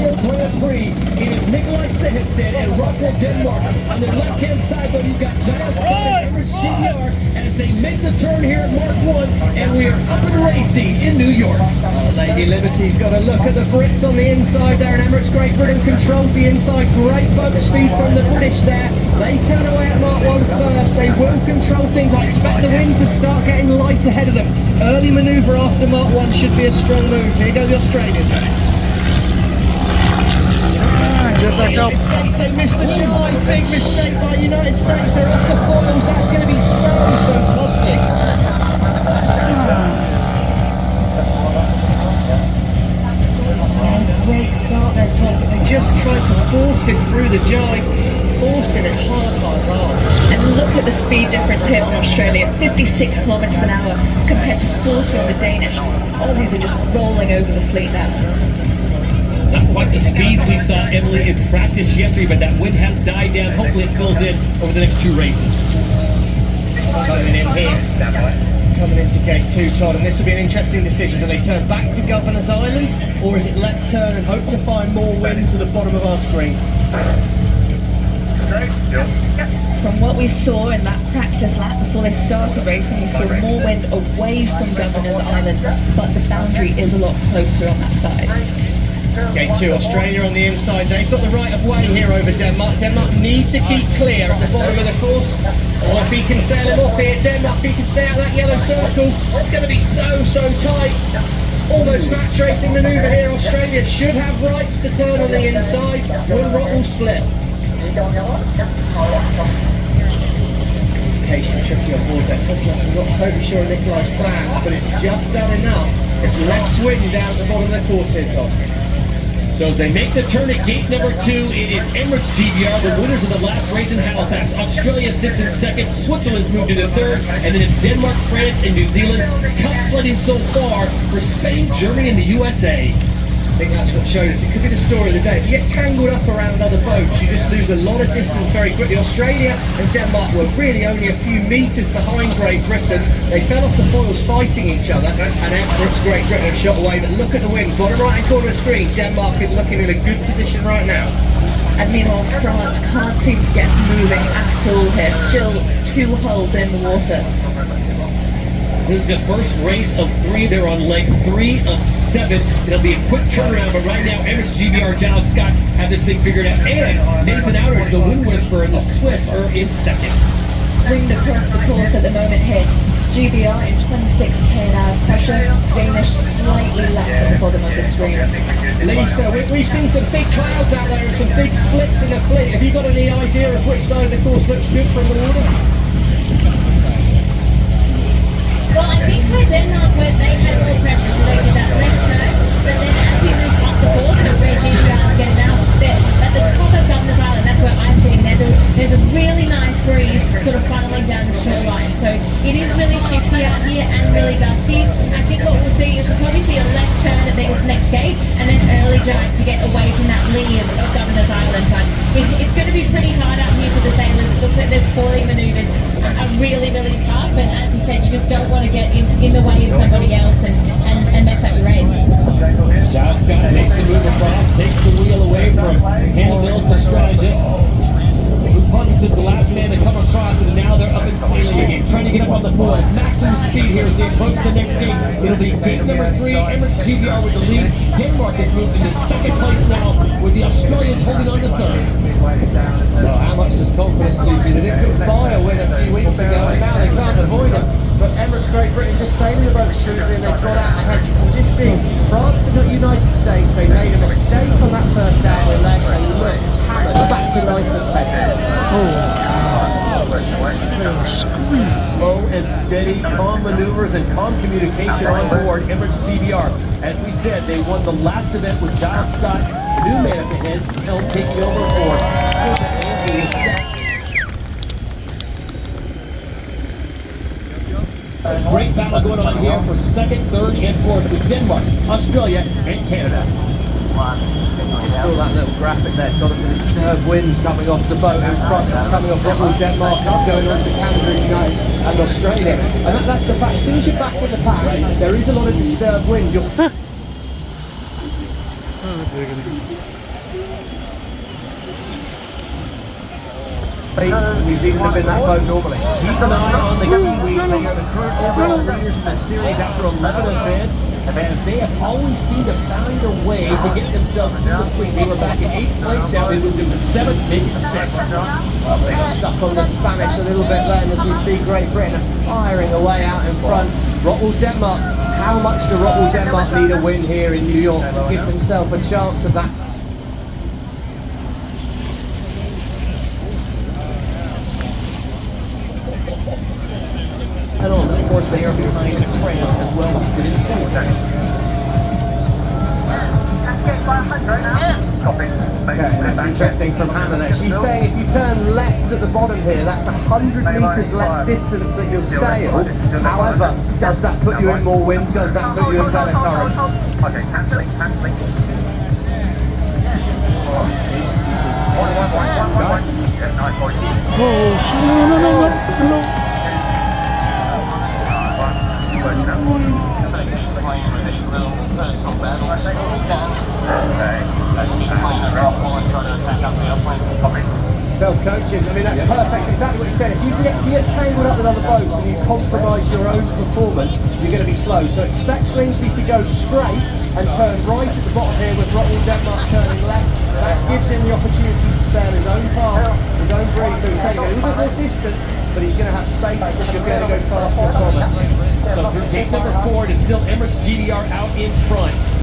Australia Grand Prix. It is Nikolai Sehested and Rockwell, Denmark. On the left-hand side, though, you've got Giles Scott and Emirates GBR as they make the turn here at Mark 1, and we are up and racing in New York. Oh, Lady Liberty's got a look at the Brits on the inside there, and Emirates Great Britain controlled the inside. Great boat speed from the British there. They turn away at Mark 1 first. They will control things. I expect the wind to start getting light ahead of them. Early manoeuvre after Mark 1 should be a strong move. Here go the Australians. Mistakes, they missed the jibe. Big mistake by United States. They're off the foils. That's going to be so costly. Great start there, Tom, but they just tried to force it through the jibe, forcing it hard. And look at the speed difference here in Australia, 56 kilometres an hour compared to 40 on the Danish. All these are just rolling over the fleet now. Not quite the speeds we saw Emily in practice yesterday, but that wind has died down. Hopefully it fills in over the next 2 races. Coming in here. Coming into gate 2, Todd, and this will be an interesting decision. Do they turn back to Governor's Island, or is it left turn and hope to find more wind to the bottom of our screen? From what we saw in that practice lap before they started racing, we saw more wind away from Governor's Island, but the boundary is a lot closer on that side. Gate 2, Australia on the inside. They've got the right of way here over Denmark. Denmark need to keep clear at the bottom of the course. Or if he can sail him off here, Denmark, he can stay out that yellow circle. It's going to be so tight. Almost match racing manoeuvre here. Australia should have rights to turn on the inside. Will Rockwell split? Communication tricky on board there. I'm not totally sure of Nikolai's plans, but it's just done enough. It's less wind down at the bottom of the course here, Tom. So as they make the turn at gate number 2, it is Emirates GBR, the winners of the last race in Halifax. Australia sits in second, Switzerland's moved to the third, and then it's Denmark, France, and New Zealand. Tough sledding so far for Spain, Germany, and the USA. I think that's what showed us. It could be the story of the day. If you get tangled up around other boats, you just lose a lot of distance very quickly. Australia and Denmark were really only a few metres behind Great Britain. They fell off the foils fighting each other, and Emirates Great Britain shot away. But look at the wind. Bottom right-hand corner of the screen, Denmark is looking in a good position right now. And meanwhile, France can't seem to get moving at all here. Still 2 holes in the water. This is the first race of 3. They're on leg 3 of 7. It'll be a quick turnaround, but right now, Emirates GBR, Giles Scott have this thing figured out. And Nathan Outers, the wind whisperer, and the Swiss are in second. Wind across the course at the moment here. GBR in 26 km/h pressure. Danish slightly less at the bottom of the screen. Lisa, we've seen some big clouds out there and some big splits in the fleet. Have you got any idea of which side of the course looks good from the water? Well, I think for Denmark, where they had more pressure, so they did that left turn, but then as you move up the course, so where GBR's getting out, they're at the top of Governor's Island, that's where I'm sitting. There's a really nice breeze sort of funneling down the shoreline, so it is really shifty out here and really gusty. I think what we'll see is we'll probably see a left turn at this next gate, and then early giant to get away from that lee of Governor's Island, but it's going to be pretty hard out here for the sailors. It looks like there's foiling manoeuvres are really tough, and as you said, you just don't want to get in the way of somebody else and mess up your race. Giles Scott takes the move across, takes the wheel away from Hannah Mills, the strategist. Parkinson's the last man to come across, and now they're up and sailing again, trying to get up on the foils. Maximum speed here as they approach the next gate. It'll be gate number 3, Emirates GBR with the lead. Denmark has moved into second place now, with the Australians holding on to third. Well, how much does confidence do for you? They couldn't buy a win a few weeks ago, and now they can't avoid it. But Emirates Great Britain just sailing the boat smoothly, and they've got out ahead. You can just see France and the United States, they made a mistake on that first downwind leg, and look, hammered back to 9th and 10th. Slow and steady, calm maneuvers and calm communication on board Emirates GBR. As we said, they won the last event with Giles Scott, new man at the head, helped taking over for a great battle going on here for second, third, and fourth with Denmark, Australia, and Canada. You just saw that little graphic there, Todd, with the disturbed wind coming off the boat in front. It's coming off Rockwell, Denmark, and going on to Canada, United, and Australia. And that's the fact. As soon as you're back in the pack, there is a lot of disturbed wind. New Zealand have been that boat normally. Keep an eye on the Kiwis. They are the current overall leaders in the series after 11 events. And they have always seemed to find a way to get themselves through the fleet. They were back in 8th place, now they moved into 7th, maybe 6th. Well, they got stuck on the Spanish a little bit then, as we see Great Britain firing away out in front. Rotterdam Denmark, how much do Rotterdam Denmark need a win here in New York to give themselves a chance of that? And of course, they are behind France as well, sitting forward. Okay, that's interesting from Hannah there. She's saying if you turn left at the bottom here, that's 100 metres less distance that you'll sail. However, does that put you in more wind? Does that put you in better current? Okay, cancelling. Oh, shit, no. Self-coaching, I mean that's perfect, exactly what you said. If you get tangled up with other boats and you compromise your own performance, you're going to be slow. So expect Slingsby to go straight and turn right at the bottom here with Rotterdam Denmark turning left. That gives him the opportunity to sail his own path, his own breeze. So he's taking a little bit more distance, but he's going to have space and should be able to go faster from it. So through gate number 4, it is still Emirates GDR out in front.